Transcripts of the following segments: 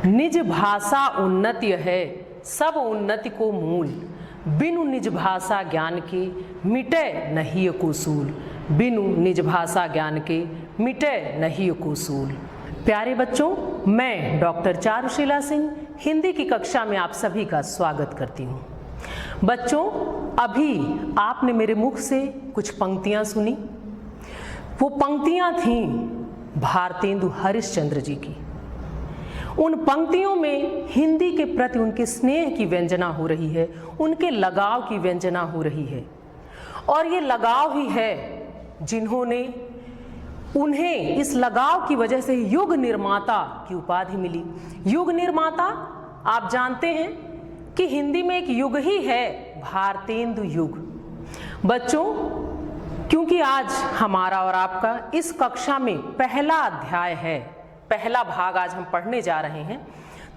निज भाषा उन्नति है सब उन्नति को मूल, बिनु निज भाषा ज्ञान के मिटे नहीं को सूल, बिनु निज भाषा ज्ञान के मिटे नहीं को सूल। प्यारे बच्चों, मैं डॉक्टर चारुशीला सिंह हिंदी की कक्षा में आप सभी का स्वागत करती हूँ। बच्चों, अभी आपने मेरे मुख से कुछ पंक्तियाँ सुनी। वो पंक्तियाँ थीं भारतेंदु हरिश्चंद्र जी की। उन पंक्तियों में हिंदी के प्रति उनके स्नेह की व्यंजना हो रही है, उनके लगाव की व्यंजना हो रही है। और ये लगाव ही है जिन्होंने उन्हें इस लगाव की वजह से युग निर्माता की उपाधि मिली। युग निर्माता, आप जानते हैं कि हिंदी में एक युग ही है, भारतेंदु युग। बच्चों, क्योंकि आज हमारा और आपका इस कक्षा में पहला अध्याय है, पहला भाग आज हम पढ़ने जा रहे हैं,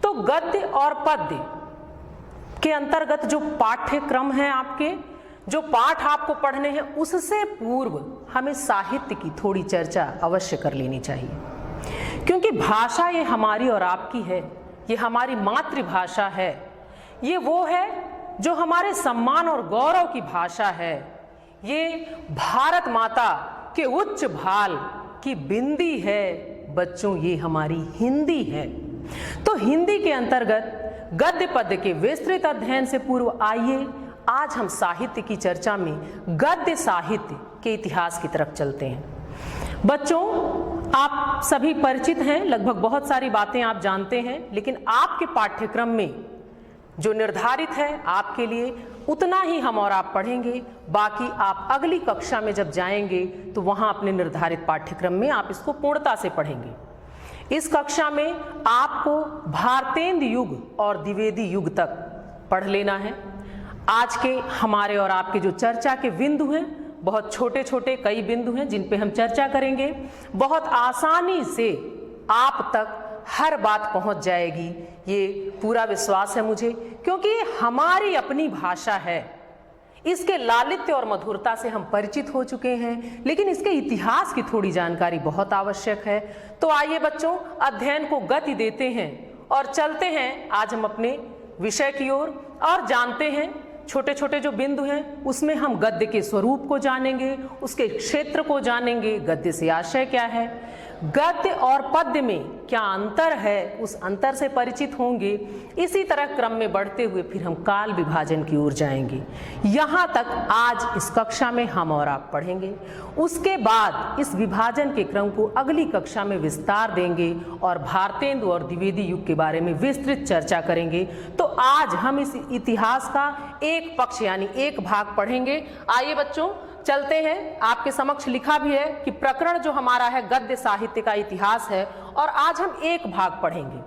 तो गद्य और पद्य के अंतर्गत जो पाठ्यक्रम है, आपके जो पाठ आपको पढ़ने हैं, उससे पूर्व हमें साहित्य की थोड़ी चर्चा अवश्य कर लेनी चाहिए। क्योंकि भाषा ये हमारी और आपकी है, ये हमारी मातृभाषा है, ये वो है जो हमारे सम्मान और गौरव की भाषा है। ये भारत माता के उच्च भाल की बिंदी है। बच्चों, ये हमारी हिंदी है। तो हिंदी के अंतर्गत गद्य पद्य के विस्तृत अध्ययन से पूर्व आइए आज हम साहित्य की चर्चा में गद्य साहित्य के इतिहास की तरफ चलते हैं। बच्चों, आप सभी परिचित हैं, लगभग बहुत सारी बातें आप जानते हैं, लेकिन आपके पाठ्यक्रम में जो निर्धारित है आपके लिए उतना ही हम और आप पढ़ेंगे। बाकी आप अगली कक्षा में जब जाएंगे तो वहां अपने निर्धारित पाठ्यक्रम में आप इसको पूर्णता से पढ़ेंगे। इस कक्षा में आपको भारतेंदु युग और द्विवेदी युग तक पढ़ लेना है। आज के हमारे और आपके जो चर्चा के बिंदु हैं, बहुत छोटे छोटे कई बिंदु हैं जिन पे हम चर्चा करेंगे। बहुत आसानी से आप तक हर बात पहुंच जाएगी, ये पूरा विश्वास है मुझे, क्योंकि हमारी अपनी भाषा है। इसके लालित्य और मधुरता से हम परिचित हो चुके हैं, लेकिन इसके इतिहास की थोड़ी जानकारी बहुत आवश्यक है। तो आइए बच्चों, अध्ययन को गति देते हैं और चलते हैं आज हम अपने विषय की ओर और जानते हैं छोटे छोटे जो बिंदु हैं उसमें हम गद्य के स्वरूप को जानेंगे, उसके क्षेत्र को जानेंगे, गद्य से आशय क्या है, गद्य और पद्य में क्या अंतर है, उस अंतर से परिचित होंगे। इसी तरह क्रम में बढ़ते हुए फिर हम काल विभाजन की ओर जाएंगे। यहाँ तक आज इस कक्षा में हम और आप पढ़ेंगे। उसके बाद इस विभाजन के क्रम को अगली कक्षा में विस्तार देंगे और भारतेंदु और द्विवेदी युग के बारे में विस्तृत चर्चा करेंगे। तो आज हम इस इतिहास का एक पक्ष यानी एक भाग पढ़ेंगे। आइए बच्चों, चलते हैं। आपके समक्ष लिखा भी है कि प्रकरण जो हमारा है गद्य साहित्य का इतिहास है और आज हम एक भाग पढ़ेंगे।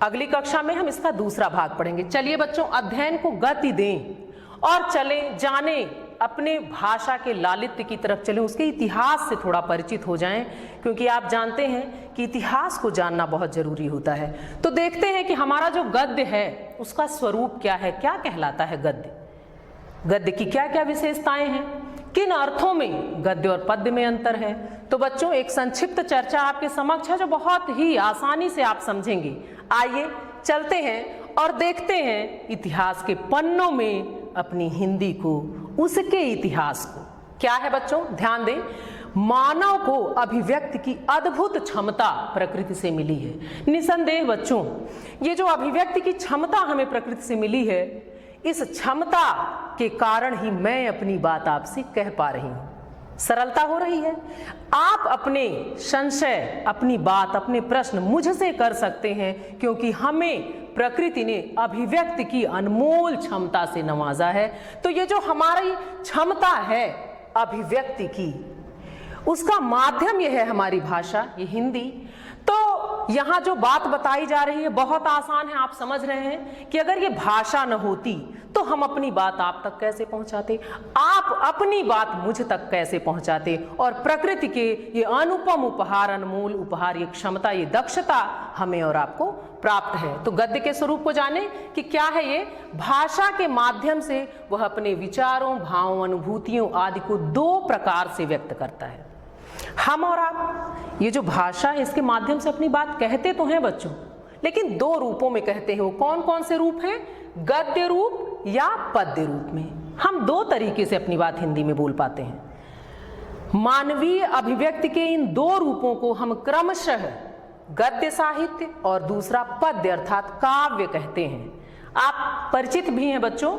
अगली कक्षा में हम इसका दूसरा भाग पढ़ेंगे। चलिए बच्चों, अध्ययन को गति दें और चले जाने अपने भाषा के लालित्य की तरफ चलें, उसके इतिहास से थोड़ा परिचित हो जाएं, क्योंकि आप जानते हैं कि इतिहास को जानना बहुत जरूरी होता है। तो देखते हैं कि हमारा जो गद्य है उसका स्वरूप क्या है, क्या कहलाता है गद्य, गद्य की क्या क्या विशेषताएं हैं, किन अर्थों में गद्य और पद्य में अंतर है। तो बच्चों, एक संक्षिप्त चर्चा आपके समक्ष है जो बहुत ही आसानी से आप समझेंगे। आइए चलते हैं और देखते हैं इतिहास के पन्नों में अपनी हिंदी को, उसके इतिहास को। क्या है बच्चों, ध्यान दें। मानव को अभिव्यक्ति की अद्भुत क्षमता प्रकृति से मिली है। निसंदेह बच्चों, ये जो अभिव्यक्ति की क्षमता हमें प्रकृति से मिली है, इस क्षमता के कारण ही मैं अपनी बात आपसे कह पा रही हूं, सरलता हो रही है। आप अपने संशय, अपनी बात, अपने प्रश्न मुझसे कर सकते हैं, क्योंकि हमें प्रकृति ने अभिव्यक्ति की अनमोल क्षमता से नवाजा है। तो ये जो हमारी क्षमता है अभिव्यक्ति की, उसका माध्यम यह है हमारी भाषा, ये हिंदी। तो यहाँ जो बात बताई जा रही है बहुत आसान है। आप समझ रहे हैं कि अगर ये भाषा न होती तो हम अपनी बात आप तक कैसे पहुंचाते, आप अपनी बात मुझ तक कैसे पहुंचाते। और प्रकृति के ये अनुपम उपहार, अनमोल उपहार, ये क्षमता, ये दक्षता हमें और आपको प्राप्त है। तो गद्य के स्वरूप को जाने कि क्या है ये। भाषा के माध्यम से वह अपने विचारों, भावों, अनुभूतियों आदि को दो प्रकार से व्यक्त करता है। हम और आप ये जो भाषा है इसके माध्यम से अपनी बात कहते तो हैं बच्चों, लेकिन दो रूपों में कहते हैं। वो कौन कौन से रूप हैं? गद्य रूप या पद्य रूप में। हम दो तरीके से अपनी बात हिंदी में बोल पाते हैं। मानवीय अभिव्यक्ति के इन दो रूपों को हम क्रमशः गद्य साहित्य और दूसरा पद्य अर्थात काव्य कहते हैं। आप परिचित भी हैं बच्चों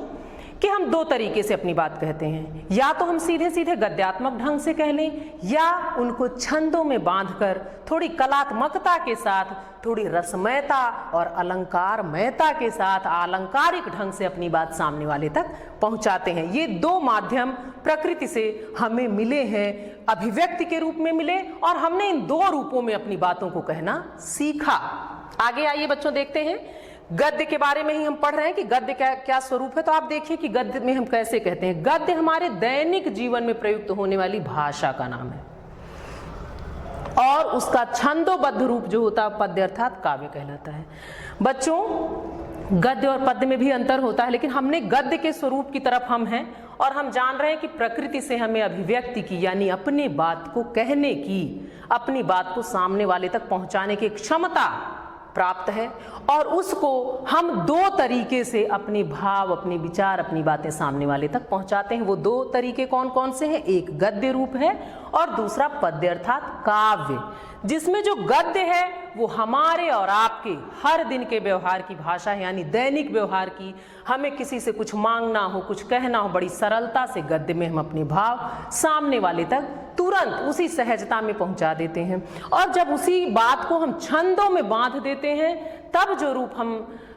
कि हम दो तरीके से अपनी बात कहते हैं, या तो हम सीधे सीधे गद्यात्मक ढंग से कह लें, या उनको छंदों में बांधकर थोड़ी कलात्मकता के साथ, थोड़ी रसमयता और अलंकारमयता के साथ अलंकारिक ढंग से अपनी बात सामने वाले तक पहुंचाते हैं। ये दो माध्यम प्रकृति से हमें मिले हैं, अभिव्यक्ति के रूप में मिले, और हमने इन दो रूपों में अपनी बातों को कहना सीखा। आगे आइए बच्चों, देखते हैं गद्य के बारे में ही हम पढ़ रहे हैं कि गद्य क्या स्वरूप है। तो आप देखिए कि गद्य में हम कैसे कहते हैं। गद्य हमारे दैनिक जीवन में प्रयुक्त होने वाली भाषा का नाम है, और उसका छंदोबद्ध रूप जो होता है पद्य अर्थात काव्य कहलाता है। बच्चों, गद्य और पद्य में भी अंतर होता है, लेकिन हमने गद्य के स्वरूप की तरफ हम हैं, और हम जान रहे हैं कि प्रकृति से हमें अभिव्यक्ति की, यानी अपनी बात को कहने की, अपनी बात को सामने वाले तक पहुंचाने की क्षमता प्राप्त है, और उसको हम दो तरीके से अपने भाव, अपने विचार, अपनी बातें सामने वाले तक पहुंचाते हैं। वो दो तरीके कौन कौन से हैं? एक गद्य रूप है और दूसरा पद्य अर्थात काव्य, जिसमें जो गद्य है वो हमारे और आपके हर दिन के व्यवहार की भाषा है, यानी दैनिक व्यवहार की। हमें किसी से कुछ मांगना हो, कुछ कहना हो, बड़ी सरलता से गद्य में हम अपने भाव सामने वाले तक तुरंत उसी सहजता में पहुंचा देते हैं। और जब उसी बात को हम छंदों में बांध देते हैं, तब जो रूप हम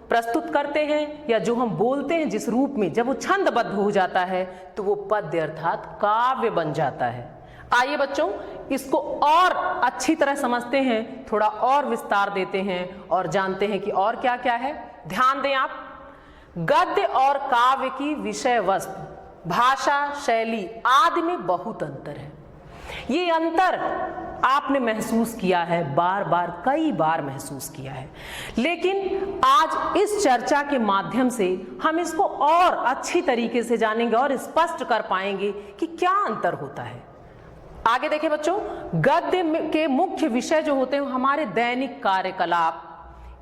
प्रस्तुत करते हैं या जो हम बोलते हैं जिस रूप में, जब वो छंदबद्ध हो जाता है तो वो पद्य अर्थात काव्य बन जाता है। आइए बच्चों, इसको और अच्छी तरह समझते हैं, थोड़ा और विस्तार देते हैं और जानते हैं कि और क्या क्या है। ध्यान दें आप, गद्य और काव्य की विषय वस्तु, भाषा, शैली आदि में बहुत अंतर है। ये अंतर आपने महसूस किया है, बार बार, कई बार महसूस किया है, लेकिन आज इस चर्चा के माध्यम से हम इसको और अच्छी तरीके से जानेंगे और स्पष्ट कर पाएंगे कि क्या अंतर होता है। आगे देखें बच्चों, गद्य के मुख्य विषय जो होते हैं हमारे दैनिक कार्यकलाप,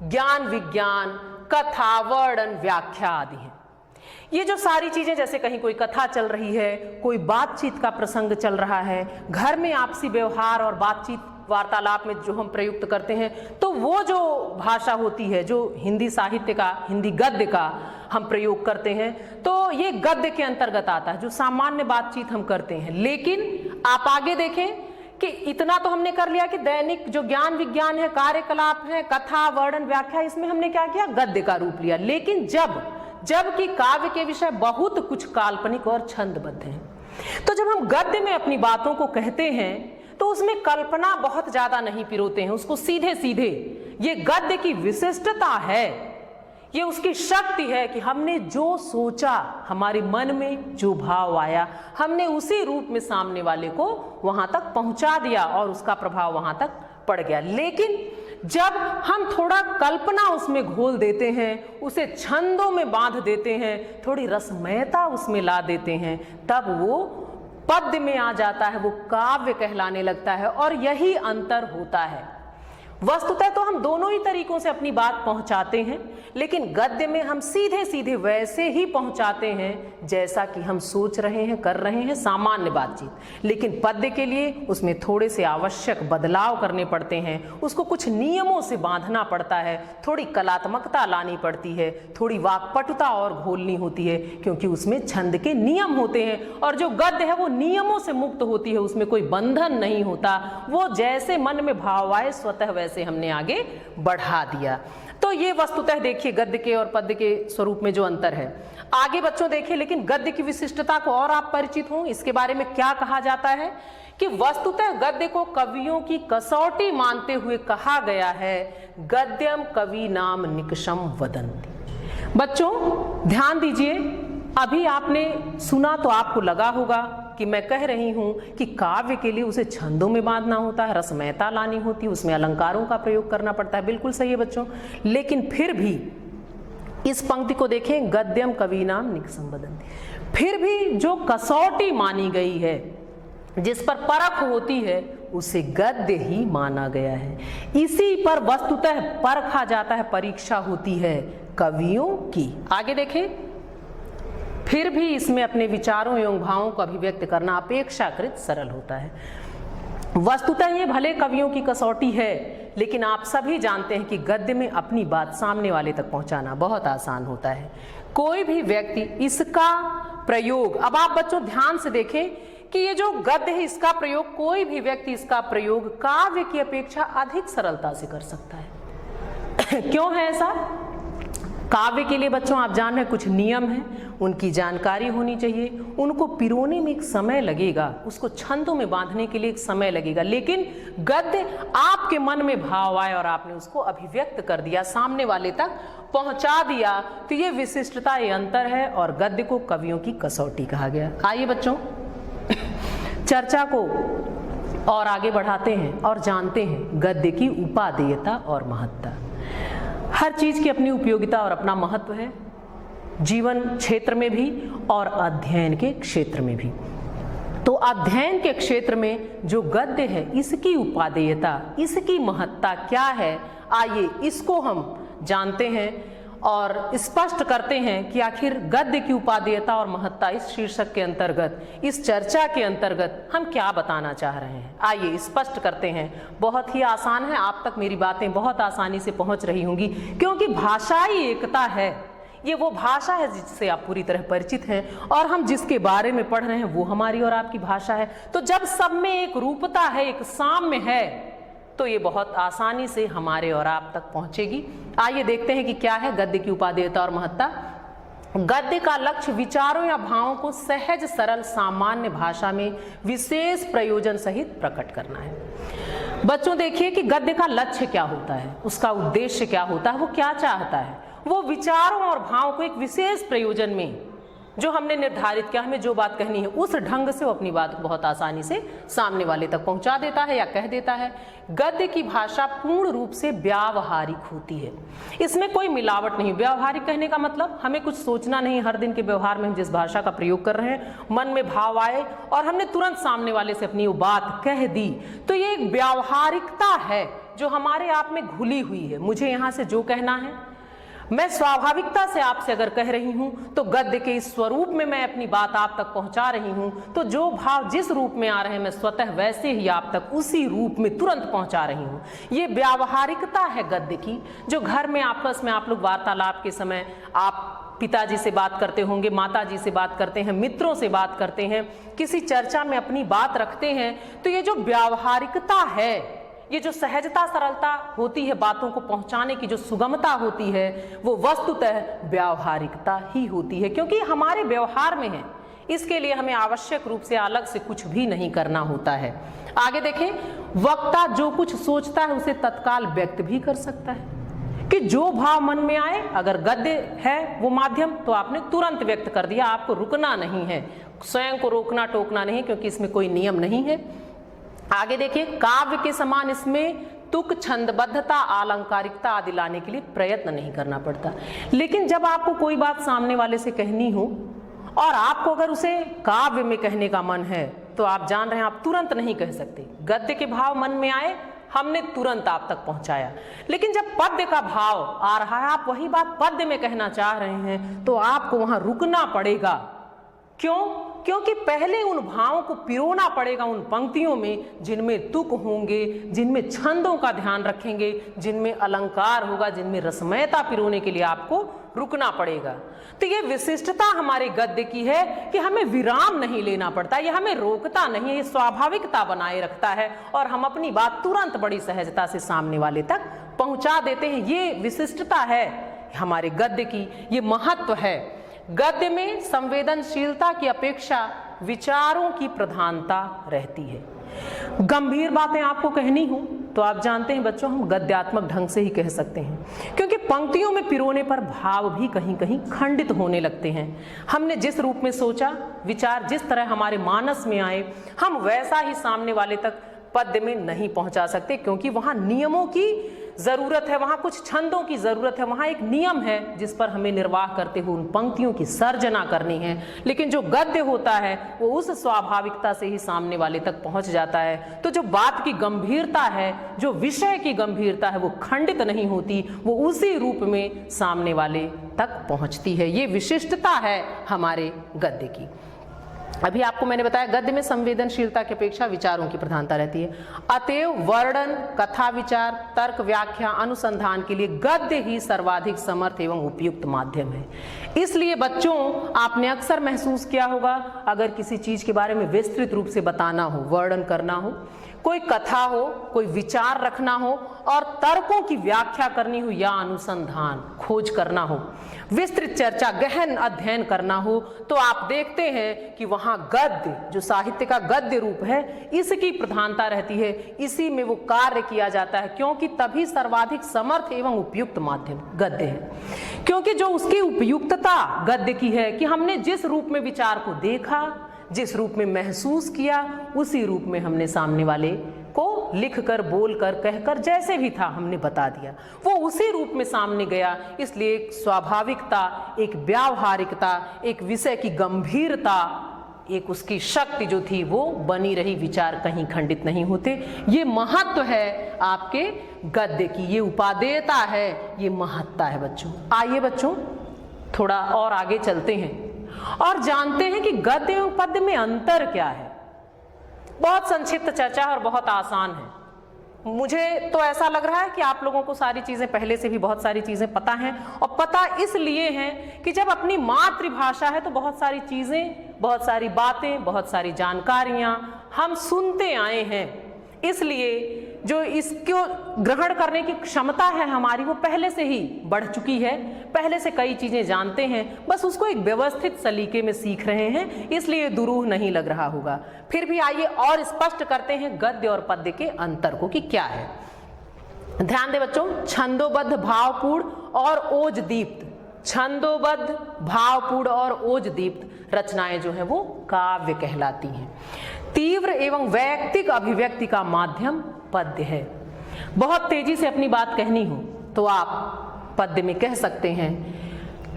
ज्ञान विज्ञान, कथा, वर्णन, व्याख्या आदि हैं। ये जो सारी चीजें, जैसे कहीं कोई कथा चल रही है, कोई बातचीत का प्रसंग चल रहा है, घर में आपसी व्यवहार और बातचीत वार्तालाप में जो हम प्रयुक्त करते हैं, तो वो जो भाषा होती है, जो हिंदी साहित्य का, हिंदी गद्य का हम प्रयोग करते हैं, तो ये गद्य के अंतर्गत आता है, जो सामान्य बातचीत हम करते हैं। लेकिन आप आगे देखें कि इतना तो हमने कर लिया कि दैनिक जो ज्ञान विज्ञान है, कार्यकलाप है, कथा, वर्णन, व्याख्या, इसमें हमने क्या किया? गद्य का रूप लिया। लेकिन जबकि काव्य के विषय बहुत कुछ काल्पनिक और छंदबद्ध हैं, तो जब हम गद्य में अपनी बातों को कहते हैं तो उसमें कल्पना बहुत ज्यादा नहीं पिरोते हैं, उसको सीधे सीधे। ये गद्य की विशिष्टता है, ये उसकी शक्ति है कि हमने जो सोचा, हमारे मन में जो भाव आया, हमने उसी रूप में सामने वाले को वहां तक पहुंचा दिया और उसका प्रभाव वहां तक पड़ गया। लेकिन जब हम थोड़ा कल्पना उसमें घोल देते हैं, उसे छंदों में बांध देते हैं, थोड़ी रसमयता उसमें ला देते हैं, तब वो पद्य में आ जाता है, वो काव्य कहलाने लगता है। और यही अंतर होता है। वस्तुतः तो हम दोनों ही तरीकों से अपनी बात पहुंचाते हैं, लेकिन गद्य में हम सीधे सीधे वैसे ही पहुंचाते हैं जैसा कि हम सोच रहे हैं, कर रहे हैं, सामान्य बातचीत। लेकिन पद्य के लिए उसमें थोड़े से आवश्यक बदलाव करने पड़ते हैं, उसको कुछ नियमों से बांधना पड़ता है, थोड़ी कलात्मकता लानी पड़ती है, थोड़ी वाक्पटुता और घोलनी होती है, क्योंकि उसमें छंद के नियम होते हैं। और जो गद्य है वो नियमों से मुक्त होती है, उसमें कोई बंधन नहीं होता, वो जैसे मन में भाव आए स्वतः वैसे हमने आगे बढ़ा दिया। तो ये वस्तुतः देखिए गद्य के और पद्य के स्वरूप में जो अंतर है। आगे बच्चों देखिए, लेकिन गद्य की विशिष्टता को और आप परिचित हों, इसके बारे में क्या कहा जाता है कि वस्तुतः गद्य को कवियों की कसौटी मानते हुए कहा गया है, गद्यम कवि नाम निकषम वदन्ति। बच्चों ध्यान दीजिए, अभी आपने सुना तो आपको लगा होगा कि मैं कह रही हूं कि काव्य के लिए उसे छंदों में बांधना होता है, रसमयता लानी होती है, उसमें अलंकारों का प्रयोग करना पड़ता है। बिल्कुल सही है बच्चों, लेकिन फिर भी इस पंक्ति को देखें, गद्यम कवीनाम निकषम वदन्ति, फिर भी जो कसौटी मानी गई है, जिस पर परख होती है, उसे गद्य ही माना गया है। इसी पर वस्तुतः परखा जाता है, परीक्षा होती है कवियों की। आगे देखें, फिर भी इसमें अपने विचारों एवं भावों को अभिव्यक्त करना अपेक्षाकृत सरल होता है। वस्तुतः ये भले कवियों की कसौटी है, लेकिन आप सभी जानते हैं कि गद्य में अपनी बात सामने वाले तक पहुंचाना बहुत आसान होता है। कोई भी व्यक्ति इसका प्रयोग, अब आप बच्चों ध्यान से देखें कि ये जो गद्य है इसका प्रयोग, कोई भी व्यक्ति इसका प्रयोग काव्य की अपेक्षा अधिक सरलता से कर सकता है। क्यों है ऐसा? काव्य के लिए बच्चों आप जान रहे हैं कुछ नियम हैं, उनकी जानकारी होनी चाहिए, उनको पिरोने में एक समय लगेगा, उसको छंदों में बांधने के लिए एक समय लगेगा। लेकिन गद्य आपके मन में भाव आए और आपने उसको अभिव्यक्त कर दिया, सामने वाले तक पहुंचा दिया, तो ये विशिष्टता, ये अंतर है और गद्य को कवियों की कसौटी कहा गया। आइए बच्चों चर्चा को और आगे बढ़ाते हैं और जानते हैं गद्य की उपादेयता और महत्ता। हर चीज की अपनी उपयोगिता और अपना महत्व है, जीवन क्षेत्र में भी और अध्ययन के क्षेत्र में भी। तो अध्ययन के क्षेत्र में जो गद्य है इसकी उपादेयता, इसकी महत्ता क्या है, आइए इसको हम जानते हैं और स्पष्ट करते हैं कि आखिर गद्य की उपादेयता और महत्ता इस शीर्षक के अंतर्गत, इस चर्चा के अंतर्गत हम क्या बताना चाह रहे हैं। आइए स्पष्ट करते हैं। बहुत ही आसान है, आप तक मेरी बातें बहुत आसानी से पहुंच रही होंगी, क्योंकि भाषाई एकता है, ये वो भाषा है जिससे आप पूरी तरह परिचित हैं और हम जिसके बारे में पढ़ रहे हैं वो हमारी और आपकी भाषा है। तो जब सब में एक रूपता है, एक साम्य है, तो ये बहुत आसानी से हमारे और आप तक पहुंचेगी। आइए देखते हैं कि क्या है गद्य की उपादेयता और महत्ता। गद्य का लक्ष्य विचारों या भावों को सहज, सरल, सामान्य भाषा में विशेष प्रयोजन सहित प्रकट करना है। बच्चों देखिए कि गद्य का लक्ष्य क्या होता है, उसका उद्देश्य क्या होता है, वो क्या चाहता है। वो विचारों और भावों को एक विशेष प्रयोजन में जो हमने निर्धारित किया, हमें जो बात कहनी है उस ढंग से वो अपनी बात को बहुत आसानी से सामने वाले तक पहुंचा देता है या कह देता है। गद्य की भाषा पूर्ण रूप से व्यावहारिक होती है, इसमें कोई मिलावट नहीं। व्यावहारिक कहने का मतलब हमें कुछ सोचना नहीं, हर दिन के व्यवहार में हम जिस भाषा का प्रयोग कर रहे हैं, मन में भाव आए और हमने तुरंत सामने वाले से अपनी वो बात कह दी, तो ये एक व्यावहारिकता है जो हमारे आप में घुली हुई है। मुझे यहाँ से जो कहना है, मैं स्वाभाविकता से आपसे अगर कह रही हूं, तो गद्य के इस स्वरूप में मैं अपनी बात आप तक पहुंचा रही हूं, तो जो भाव जिस रूप में आ रहे हैं मैं स्वतः वैसे ही आप तक उसी रूप में तुरंत पहुंचा रही हूं। ये व्यावहारिकता है गद्य की, जो घर में आपस में आप लोग वार्तालाप के समय आप पिताजी से बात करते होंगे, माताजी से बात करते हैं, मित्रों से बात करते हैं, किसी चर्चा में अपनी बात रखते हैं, तो ये जो व्यावहारिकता है, ये जो सहजता, सरलता होती है, बातों को पहुंचाने की जो सुगमता होती है, वो वस्तुतः व्यावहारिकता ही होती है, क्योंकि हमारे व्यवहार में है। इसके लिए हमें आवश्यक रूप से अलग से कुछ भी नहीं करना होता है। आगे देखें, वक्ता जो कुछ सोचता है उसे तत्काल व्यक्त भी कर सकता है, कि जो भाव मन में आए, अगर गद्य है वो माध्यम, तो आपने तुरंत व्यक्त कर दिया, आपको रुकना नहीं है, स्वयं को रोकना टोकना नहीं, क्योंकि इसमें कोई नियम नहीं है। आगे देखिए, काव्य के समान इसमें तुक, छंदबद्धता, अलंकारिकता आदि लाने के लिए प्रयत्न नहीं करना पड़ता। लेकिन जब आपको कोई बात सामने वाले से कहनी हो और आपको अगर उसे काव्य में कहने का मन है, तो आप जान रहे हैं आप तुरंत नहीं कह सकते। गद्य के भाव मन में आए, हमने तुरंत आप तक पहुंचाया। लेकिन जब पद्य का भाव आ रहा है, आप वही बात पद्य में कहना चाह रहे हैं, तो आपको वहां रुकना पड़ेगा। क्यों? क्योंकि पहले उन भावों को पिरोना पड़ेगा उन पंक्तियों में जिनमें तुक होंगे, जिनमें छंदों का ध्यान रखेंगे, जिनमें अलंकार होगा, जिनमें रसमयता पिरोने के लिए आपको रुकना पड़ेगा। तो ये विशिष्टता हमारे गद्य की है कि हमें विराम नहीं लेना पड़ता, ये हमें रोकता नहीं है, ये स्वाभाविकता बनाए रखता है और हम अपनी बात तुरंत बड़ी सहजता से सामने वाले तक पहुंचा देते हैं। ये विशिष्टता है हमारे गद्य की, ये महत्व है। गद्य में संवेदनशीलता की अपेक्षा विचारों की प्रधानता रहती है। गंभीर बातें आपको कहनी हो तो आप जानते हैं बच्चों, हम गद्यात्मक ढंग से ही कह सकते हैं, क्योंकि पंक्तियों में पिरोने पर भाव भी कहीं कहीं खंडित होने लगते हैं। हमने जिस रूप में सोचा, विचार जिस तरह हमारे मानस में आए, हम वैसा ही सामने वाले तक पद्य में नहीं पहुंचा सकते, क्योंकि वहां नियमों की ज़रूरत है, वहाँ कुछ छंदों की ज़रूरत है, वहाँ एक नियम है जिस पर हमें निर्वाह करते हुए उन पंक्तियों की सर्जना करनी है। लेकिन जो गद्य होता है वो उस स्वाभाविकता से ही सामने वाले तक पहुँच जाता है। तो जो बात की गंभीरता है, जो विषय की गंभीरता है, वो खंडित नहीं होती, वो उसी रूप में सामने वाले तक पहुँचती है। ये विशिष्टता है हमारे गद्य की। अभी आपको मैंने बताया गद्य में संवेदनशीलता की अपेक्षा विचारों की प्रधानता रहती है। अतएव वर्णन, कथा, विचार, तर्क, व्याख्या, अनुसंधान के लिए गद्य ही सर्वाधिक समर्थ एवं उपयुक्त माध्यम है। इसलिए बच्चों, आपने अक्सर महसूस किया होगा, अगर किसी चीज के बारे में विस्तृत रूप से बताना हो, वर्णन करना हो, कोई कथा हो, कोई विचार रखना हो और तर्कों की व्याख्या करनी हो या अनुसंधान, खोज करना हो, विस्तृत चर्चा, गहन अध्ययन करना हो, तो आप देखते हैं कि वहां गद्य, जो साहित्य का गद्य रूप है, इसकी प्रधानता रहती है। इसी में वो कार्य किया जाता है, क्योंकि तभी सर्वाधिक समर्थ एवं उपयुक्त माध्यम गद्य है। क्योंकि जो उसकी उपयुक्तता गद्य की है कि हमने जिस रूप में विचार को देखा, जिस रूप में महसूस किया, उसी रूप में हमने सामने वाले को लिखकर, बोलकर, कहकर, जैसे भी था हमने बता दिया, वो उसी रूप में सामने गया। इसलिए एक स्वाभाविकता, एक व्यावहारिकता, एक विषय की गंभीरता, एक उसकी शक्ति जो थी वो बनी रही, विचार कहीं खंडित नहीं होते। ये महत्व है आपके गद्य की, ये उपादेयता है, ये महत्ता है बच्चों। आइए बच्चों थोड़ा और आगे चलते हैं और जानते हैं कि गद्य एवं पद्य में अंतर क्या है। बहुत संक्षिप्त चर्चा और बहुत आसान है। मुझे तो ऐसा लग रहा है कि आप लोगों को सारी चीजें पहले से भी बहुत सारी चीजें पता हैं, और पता इसलिए हैं कि जब अपनी मातृभाषा है तो बहुत सारी चीजें, बहुत सारी बातें, बहुत सारी जानकारियां हम सुनते आए हैं। इसलिए जो इसको ग्रहण करने की क्षमता है हमारी, वो पहले से ही बढ़ चुकी है, पहले से कई चीजें जानते हैं, बस उसको एक व्यवस्थित सलीके में सीख रहे हैं, इसलिए दुरूह नहीं लग रहा होगा। फिर भी आइए और स्पष्ट करते हैं गद्य और पद्य के अंतर को कि क्या है। ध्यान दें बच्चों, छंदोबद्ध, भावपूर्ण और ओजदीप्त, छंदोबद्ध, भावपूर्ण और ओजदीप्त रचनाएं जो है वो काव्य कहलाती हैं। तीव्र एवं वैयक्तिक अभिव्यक्ति का माध्यम पद्य है। बहुत तेजी से अपनी बात कहनी हो तो आप पद्य में कह सकते हैं,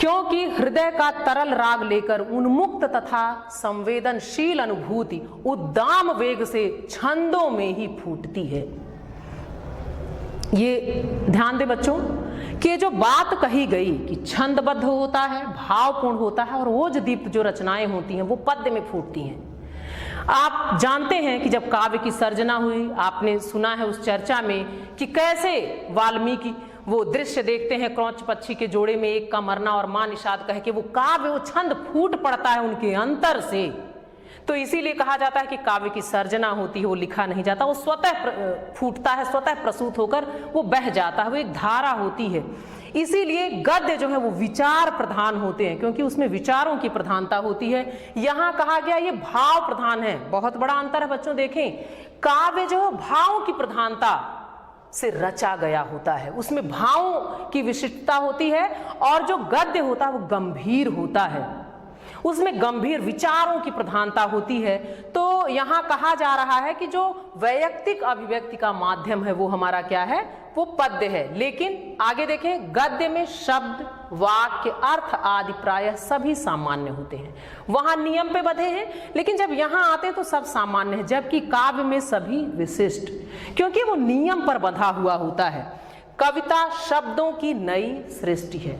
क्योंकि हृदय का तरल राग लेकर उन्मुक्त तथा संवेदनशील अनुभूति उद्दाम वेग से छंदों में ही फूटती है। ये ध्यान दें बच्चों कि ये जो बात कही गई कि छंदबद्ध होता है, भावपूर्ण होता है और ओजदीप्त जो रचनाएं होती हैं वो पद्य में फूटती हैं। आप जानते हैं कि जब काव्य की सर्जना हुई, आपने सुना है उस चर्चा में कि कैसे वाल्मीकि वो दृश्य देखते हैं, क्रौंच पक्षी के जोड़े में एक का मरना और मां निषाद कह के वो काव्य, वो छंद फूट पड़ता है उनके अंतर से। तो इसीलिए कहा जाता है कि काव्य की सर्जना होती है, वो लिखा नहीं जाता, वो स्वतः फूटता है, स्वतः प्रसूत होकर वो बह जाता है, वो एक धारा होती है। इसीलिए गद्य जो है वो विचार प्रधान होते हैं, क्योंकि उसमें विचारों की प्रधानता होती है। यहां कहा गया ये भाव प्रधान है, बहुत बड़ा अंतर है बच्चों। देखें, काव्य जो है भावों की प्रधानता से रचा गया होता है, उसमें भावों की विशिष्टता होती है, और जो गद्य होता है वो गंभीर होता है, उसमें गंभीर विचारों की प्रधानता होती है। तो यहां कहा जा रहा है कि जो वैयक्तिक अभिव्यक्ति का माध्यम है वो हमारा क्या है, वो पद्य है। लेकिन आगे देखें, गद्य में शब्द, वाक्य, अर्थ आदि प्रायः सभी सामान्य होते हैं, वहां नियम पे बंधे हैं, लेकिन जब यहां आते हैं तो सब सामान्य है, जबकि काव्य में सभी विशिष्ट, क्योंकि वो नियम पर बंधा हुआ होता है। कविता शब्दों की नई सृष्टि है।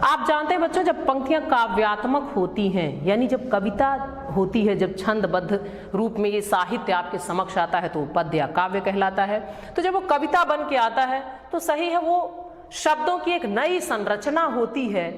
आप जानते हैं बच्चों, जब पंक्तियां काव्यात्मक होती हैं, यानी जब कविता होती है, जब छंदबद्ध रूप में ये साहित्य आपके समक्ष आता है तो पद्य या काव्य कहलाता है। तो जब वो कविता बन के आता है तो सही है, वो शब्दों की एक नई संरचना होती है,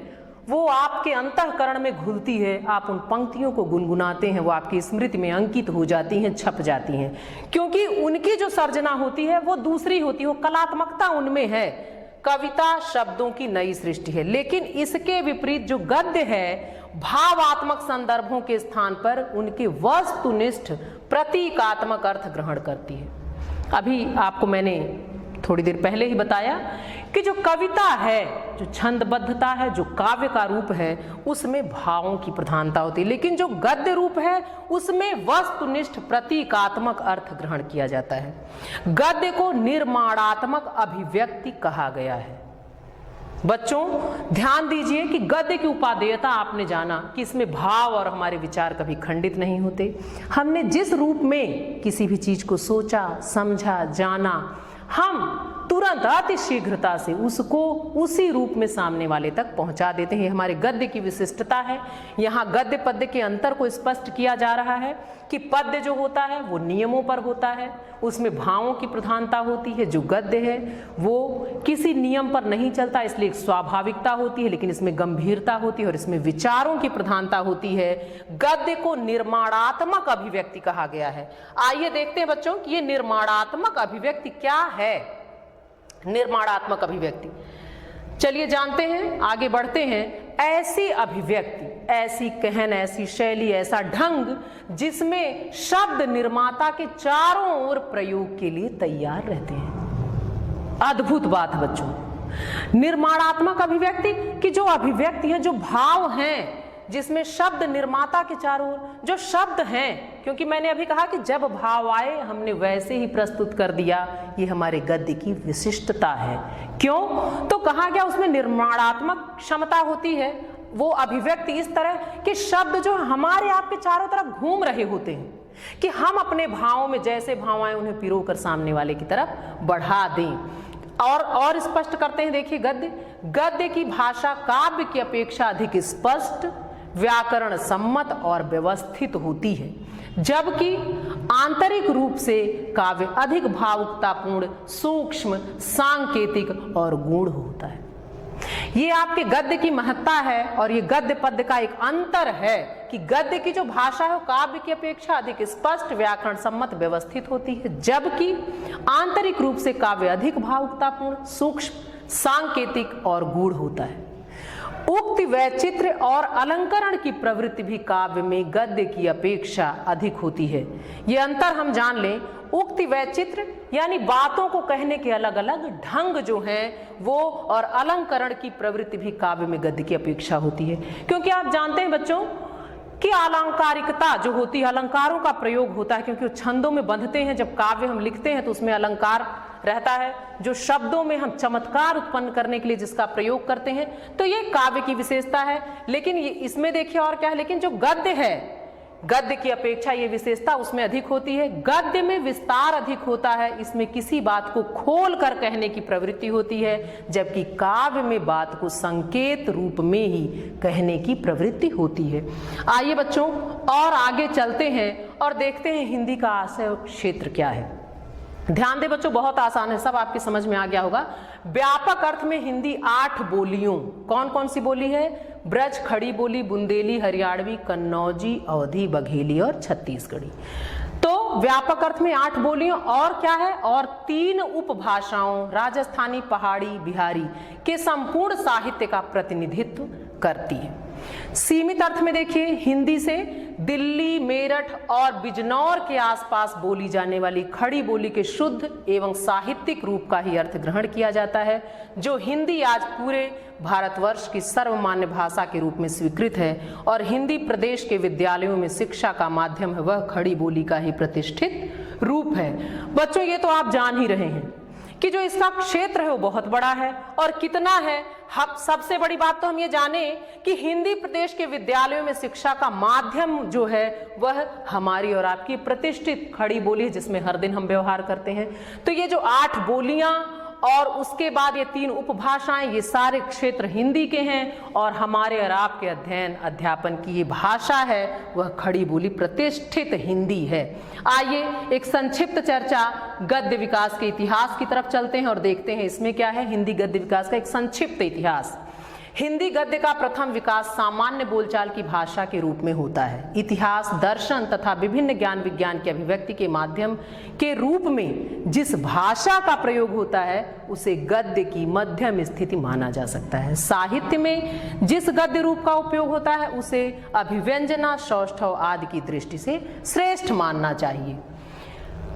वो आपके अंतःकरण में घुलती है, आप उन पंक्तियों को गुनगुनाते हैं, वो आपकी स्मृति में अंकित हो जाती हैं, छप जाती हैं, क्योंकि उनकी जो सर्जना होती है वो दूसरी होती है, वो कलात्मकता उनमें है। कविता शब्दों की नई सृष्टि है, लेकिन इसके विपरीत जो गद्य है भावात्मक संदर्भों के स्थान पर उनके वस्तुनिष्ठ प्रतीकात्मक अर्थ ग्रहण करती है। अभी आपको मैंने थोड़ी देर पहले ही बताया कि जो कविता है, जो छंदबद्धता है, जो काव्य का रूप है, उसमें भावों की प्रधानता होती है, लेकिन जो गद्य रूप है उसमें वस्तुनिष्ठ प्रतीकात्मक अर्थ ग्रहण किया जाता है। गद्य को निर्माणात्मक अभिव्यक्ति कहा गया है। बच्चों ध्यान दीजिए कि गद्य की उपादेयता आपने जाना कि इसमें भाव और हमारे विचार कभी खंडित नहीं होते। हमने जिस रूप में किसी भी चीज को सोचा, समझा, जाना, हम तुरंत अति शीघ्रता से उसको उसी रूप में सामने वाले तक पहुंचा देते हैं। हमारे गद्य की विशिष्टता है। यहाँ गद्य पद्य के अंतर को स्पष्ट किया जा रहा है कि पद्य जो होता है वो नियमों पर होता है, उसमें भावों की प्रधानता होती है। जो गद्य है वो किसी नियम पर नहीं चलता, इसलिए एक स्वाभाविकता होती है, लेकिन इसमें गंभीरता होती है और इसमें विचारों की प्रधानता होती है। गद्य को निर्माणात्मक अभिव्यक्ति कहा गया है। आइए देखते हैं बच्चों कि ये निर्माणात्मक अभिव्यक्ति क्या है। निर्माणात्मक अभिव्यक्ति, चलिए जानते हैं, आगे बढ़ते हैं। ऐसी अभिव्यक्ति, ऐसी कहन, ऐसी शैली, ऐसा ढंग जिसमें शब्द निर्माता के चारों ओर प्रयोग के लिए तैयार रहते हैं। अद्भुत बात है बच्चों। निर्माणात्मक अभिव्यक्ति की जो अभिव्यक्ति है, जो भाव हैं, जिसमें शब्द निर्माता के चारों ओर, जो शब्द हैं, क्योंकि मैंने अभी कहा कि जब भाव आए हमने वैसे ही प्रस्तुत कर दिया, ये हमारे गद्य की विशिष्टता है। क्यों? तो कहा गया उसमें निर्माणात्मक क्षमता होती है। वो अभिव्यक्ति इस तरह के शब्द जो हमारे आपके चारों तरफ घूम रहे होते हैं कि हम अपने भावों में जैसे भाव आए उन्हें पिरोकर सामने वाले की तरफ बढ़ा दें। और स्पष्ट करते हैं, देखिए गद्य की भाषा काव्य की अपेक्षा अधिक स्पष्ट, व्याकरण सम्मत और व्यवस्थित होती है, जबकि आंतरिक रूप से काव्य अधिक भावुकतापूर्ण, सूक्ष्म, सांकेतिक और गूढ़ होता है। ये आपके गद्य की महत्ता है और ये गद्य पद्य का एक अंतर है कि गद्य की जो भाषा है वो काव्य की अपेक्षा अधिक स्पष्ट, व्याकरण सम्मत, व्यवस्थित होती है, जबकि आंतरिक रूप से काव्य अधिक भावुकतापूर्ण, सूक्ष्म, सांकेतिक और गूढ़ होता है। उक्ति, वैचित्र्य और अलंकरण की प्रवृत्ति भी काव्य में गद्य की अपेक्षा अधिक होती है। ये अंतर हम जान लें। उक्ति, वैचित्र्य यानी बातों को कहने के अलग अलग ढंग जो हैं वो, और अलंकरण की प्रवृत्ति भी काव्य में गद्य की अपेक्षा होती है। क्योंकि आप जानते हैं बच्चों कि अलंकारिकता जो होती है, अलंकारों का प्रयोग होता है, क्योंकि वो छंदों में बंधते हैं। जब काव्य हम लिखते हैं तो उसमें अलंकार रहता है, जो शब्दों में हम चमत्कार उत्पन्न करने के लिए जिसका प्रयोग करते हैं, तो ये काव्य की विशेषता है। लेकिन ये इसमें देखिए और क्या है, लेकिन जो गद्य है, गद्य की अपेक्षा ये विशेषता उसमें अधिक होती है। गद्य में विस्तार अधिक होता है, इसमें किसी बात को खोल कर कहने की प्रवृत्ति होती है, जबकि काव्य में बात को संकेत रूप में ही कहने की प्रवृत्ति होती है। आइए बच्चों और आगे चलते हैं और देखते हैं हिंदी का आशय क्षेत्र क्या है। ध्यान दें बच्चों, बहुत आसान है, सब आपकी समझ में आ गया होगा। व्यापक अर्थ में हिंदी 8 बोलियों, कौन कौन सी बोली है? ब्रज, खड़ी बोली, बुंदेली, हरियाणवी, कन्नौजी, अवधी, बघेली और छत्तीसगढ़ी। तो व्यापक अर्थ में 8 बोलियों और क्या है, और 3 उपभाषाओं राजस्थानी, पहाड़ी, बिहारी के संपूर्ण साहित्य का प्रतिनिधित्व करती है। सीमित अर्थ में देखिए, हिंदी से दिल्ली, मेरठ और बिजनौर के आसपास बोली जाने वाली खड़ी बोली के शुद्ध एवं साहित्यिक रूप का ही अर्थ ग्रहण किया जाता है। जो हिंदी आज पूरे भारतवर्ष की सर्वमान्य भाषा के रूप में स्वीकृत है और हिंदी प्रदेश के विद्यालयों में शिक्षा का माध्यम है, वह खड़ी बोली का ही प्रतिष्ठित रूप है। बच्चों ये तो आप जान ही रहे हैं कि जो इसका क्षेत्र है वो बहुत बड़ा है। और कितना है, सबसे बड़ी बात तो हम ये जाने कि हिंदी प्रदेश के विद्यालयों में शिक्षा का माध्यम जो है वह हमारी और आपकी प्रतिष्ठित खड़ी बोली है, जिसमें हर दिन हम व्यवहार करते हैं। तो ये जो 8 बोलियां और उसके बाद ये 3 उपभाषाएं, ये सारे क्षेत्र हिंदी के हैं और हमारे और आपके अध्ययन अध्यापन की ये भाषा है वह खड़ी बोली प्रतिष्ठित हिंदी है। आइए एक संक्षिप्त चर्चा गद्य विकास के इतिहास की तरफ चलते हैं और देखते हैं इसमें क्या है। हिंदी गद्य विकास का एक संक्षिप्त इतिहास। हिंदी गद्य का प्रथम विकास सामान्य बोलचाल की भाषा के रूप में होता है। इतिहास, दर्शन तथा विभिन्न ज्ञान विज्ञान की अभिव्यक्ति के माध्यम के रूप में जिस भाषा का प्रयोग होता है उसे गद्य की मध्यम स्थिति माना जा सकता है। साहित्य में जिस गद्य रूप का उपयोग होता है उसे अभिव्यंजना, सौष्ठव आदि की दृष्टि से श्रेष्ठ मानना चाहिए।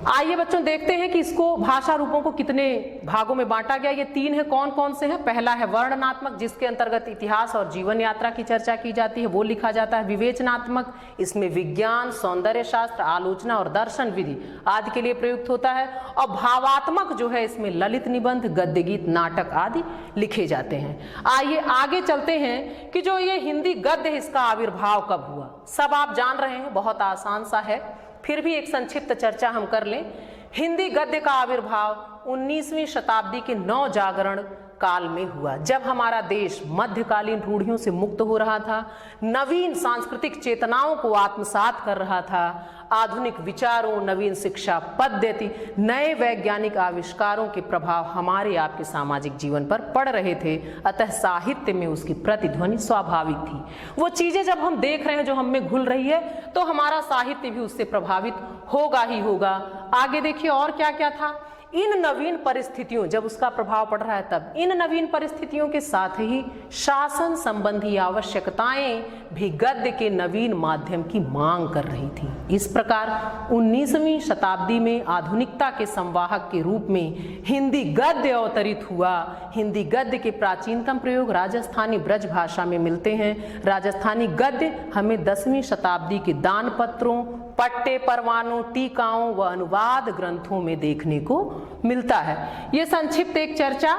आइए बच्चों देखते हैं कि इसको भाषा रूपों को कितने भागों में बांटा गया। ये 3 है, कौन कौन से हैं? पहला है वर्णनात्मक, जिसके अंतर्गत इतिहास और जीवन यात्रा की चर्चा की जाती है, वो लिखा जाता है। विवेचनात्मक, इसमें विज्ञान, सौंदर्य शास्त्र, आलोचना और दर्शन विधि आदि के लिए प्रयुक्त होता है। और भावात्मक जो है, इसमें ललित निबंध, गद्य गीत, नाटक आदि लिखे जाते हैं। आइए आगे चलते हैं कि जो ये हिंदी गद्य है, इसका आविर्भाव कब हुआ। सब आप जान रहे हैं, बहुत आसान सा है, फिर भी एक संक्षिप्त चर्चा हम कर लें। हिंदी गद्य का आविर्भाव 19वीं शताब्दी के नवजागरण काल में हुआ, जब हमारा देश मध्यकालीन रूढ़ियों से मुक्त हो रहा था, नवीन सांस्कृतिक चेतनाओं को आत्मसात कर रहा था, आधुनिक विचारों, नवीन शिक्षा पद्धति, नए वैज्ञानिक आविष्कारों के प्रभाव हमारे आपके सामाजिक जीवन पर पड़ रहे थे। अतः साहित्य में उसकी प्रतिध्वनि स्वाभाविक थी। वो चीजें जब हम देख रहे हैं जो हम में घुल रही है, तो हमारा साहित्य भी उससे प्रभावित होगा ही होगा। आगे देखिए और क्या क्या था। इन नवीन परिस्थितियों, जब उसका प्रभाव पड़ रहा है तब इन नवीन परिस्थितियों के साथ ही शासन संबंधी आवश्यकताएं भी गद्य के नवीन माध्यम की मांग कर रही थी। इस प्रकार 19वीं शताब्दी में आधुनिकता के संवाहक के रूप में हिंदी गद्य अवतरित हुआ। हिंदी गद्य के प्राचीनतम प्रयोग राजस्थानी ब्रज भाषा में मिलते हैं। राजस्थानी गद्य हमें 10वीं शताब्दी के दान पत्रों, पट्टे, परवानों, टीकाओं व अनुवाद ग्रंथों में देखने को मिलता है। ये संक्षिप्त एक चर्चा।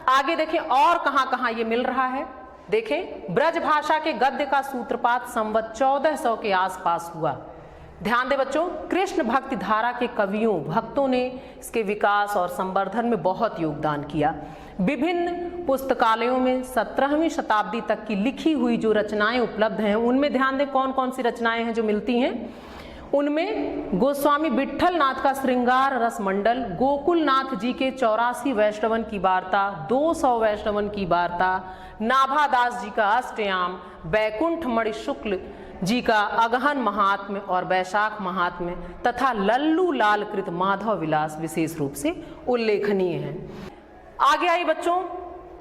आगे देखें और कहां कहां ये मिल रहा है। देखें, ब्रज भाषा के गद्य का सूत्रपात संवत 1400 के आसपास हुआ। ध्यान दें बच्चों, कृष्ण भक्ति धारा के कवियों, भक्तों ने इसके विकास और संवर्धन में बहुत योगदान किया। विभिन्न पुस्तकालयों में 17वीं शताब्दी तक की लिखी हुई जो रचनाएं उपलब्ध हैं, उनमें ध्यान दें कौन कौन सी रचनाएं हैं जो मिलती हैं। उनमें गोस्वामी विट्ठल नाथ का श्रृंगार रस मंडल, गोकुलनाथ जी के 84 वैष्णवन की वार्ता, 200 वैष्णवन की वार्ता, नाभादास जी का अष्टयाम, बैकुंठ मणि शुक्ल जी का अगहन महात्म्य और वैशाख महात्म्य तथा लल्लू लाल कृत माधव विलास विशेष रूप से उल्लेखनीय है। आगे आई बच्चों,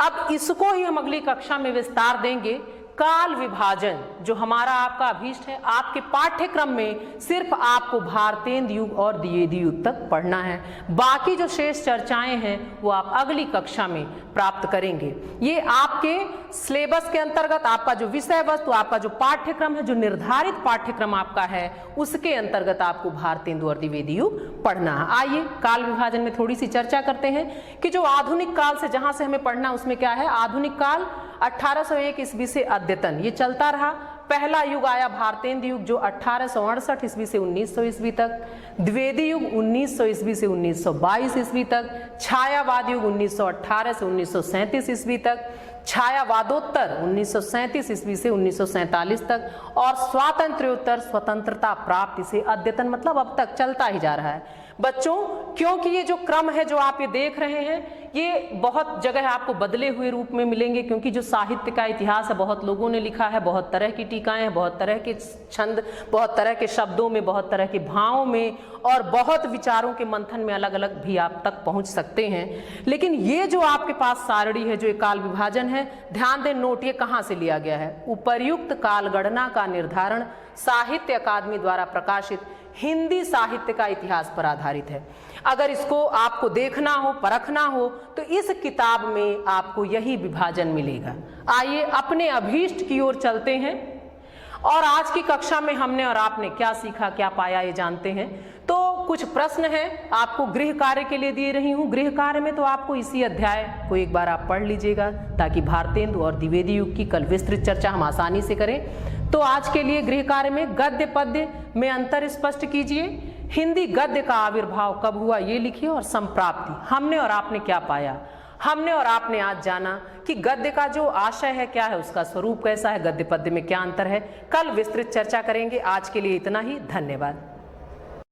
अब इसको ही हम अगली कक्षा में विस्तार देंगे। काल विभाजन जो हमारा आपका अभीष्ट है, आपके पाठ्यक्रम में सिर्फ आपको भारतेंदु युग और द्विवेदी युग तक पढ़ना है। बाकी जो शेष चर्चाएं हैं वो आप अगली कक्षा में प्राप्त करेंगे। ये आपके सिलेबस के अंतर्गत आपका जो विषय वस्तु, आपका जो पाठ्यक्रम है, जो निर्धारित पाठ्यक्रम आपका है, उसके अंतर्गत आपको भारतेंदु और द्विवेदी युग पढ़ना है। आइए काल विभाजन में थोड़ी सी चर्चा करते हैं कि जो आधुनिक काल से जहां से हमें पढ़ना उसमें क्या है। आधुनिक काल 1801 ईस्वी से अद्यतन ये चलता रहा। पहला युग आया भारतेंदु युग जो 1868 ईस्वी से 1900 ईस्वी तक, द्विवेदी युग 1900 ईस्वी से 1922 ईस्वी तक, छायावाद युग 1918 से 1937 ईस्वी तक, छायावादोत्तर 1937 ईस्वी से 1947 तक, और स्वातंत्र्योत्तर स्वतंत्रता प्राप्ति से अद्यतन, मतलब अब तक चलता ही जा रहा है। बच्चों, क्योंकि ये जो क्रम है जो आप ये देख रहे हैं, ये बहुत जगह आपको बदले हुए रूप में मिलेंगे, क्योंकि जो साहित्य का इतिहास है बहुत लोगों ने लिखा है, बहुत तरह की टीकाएं हैं, बहुत तरह के छंद, बहुत तरह के शब्दों में, बहुत तरह के भावों में, और बहुत विचारों के मंथन में अलग अलग भी आप तक पहुंच सकते हैं। लेकिन ये जो आपके पास सारणी है, जो एक काल विभाजन है, ध्यान दें नोट ये कहाँ से लिया गया है। उपर्युक्त काल गणना का निर्धारण साहित्य अकादमी द्वारा प्रकाशित हिंदी साहित्य का इतिहास पर आधारित है। अगर इसको आपको देखना हो, परखना हो, तो इस किताब में आपको यही विभाजन मिलेगा। आइए अपने अभीष्ट की ओर चलते हैं, और आज की कक्षा में हमने और आपने क्या सीखा, क्या पाया, ये जानते हैं। तो कुछ प्रश्न हैं आपको गृह कार्य के लिए दिए रही हूँ। गृह कार्य में तो आपको इसी अध्याय को एक बार आप पढ़ लीजिएगा, ताकि भारतेंदु और द्विवेदी युग की कल विस्तृत चर्चा हम आसानी से करें। तो आज के लिए गृह कार्य में गद्य पद्य में अंतर स्पष्ट कीजिए, हिंदी गद्य का आविर्भाव कब हुआ ये लिखिए, और संप्राप्ति हमने और आपने क्या पाया। हमने और आपने आज जाना कि गद्य का जो आशय है क्या है, उसका स्वरूप कैसा है, गद्य पद्य में क्या अंतर है। कल विस्तृत चर्चा करेंगे। आज के लिए इतना ही, धन्यवाद।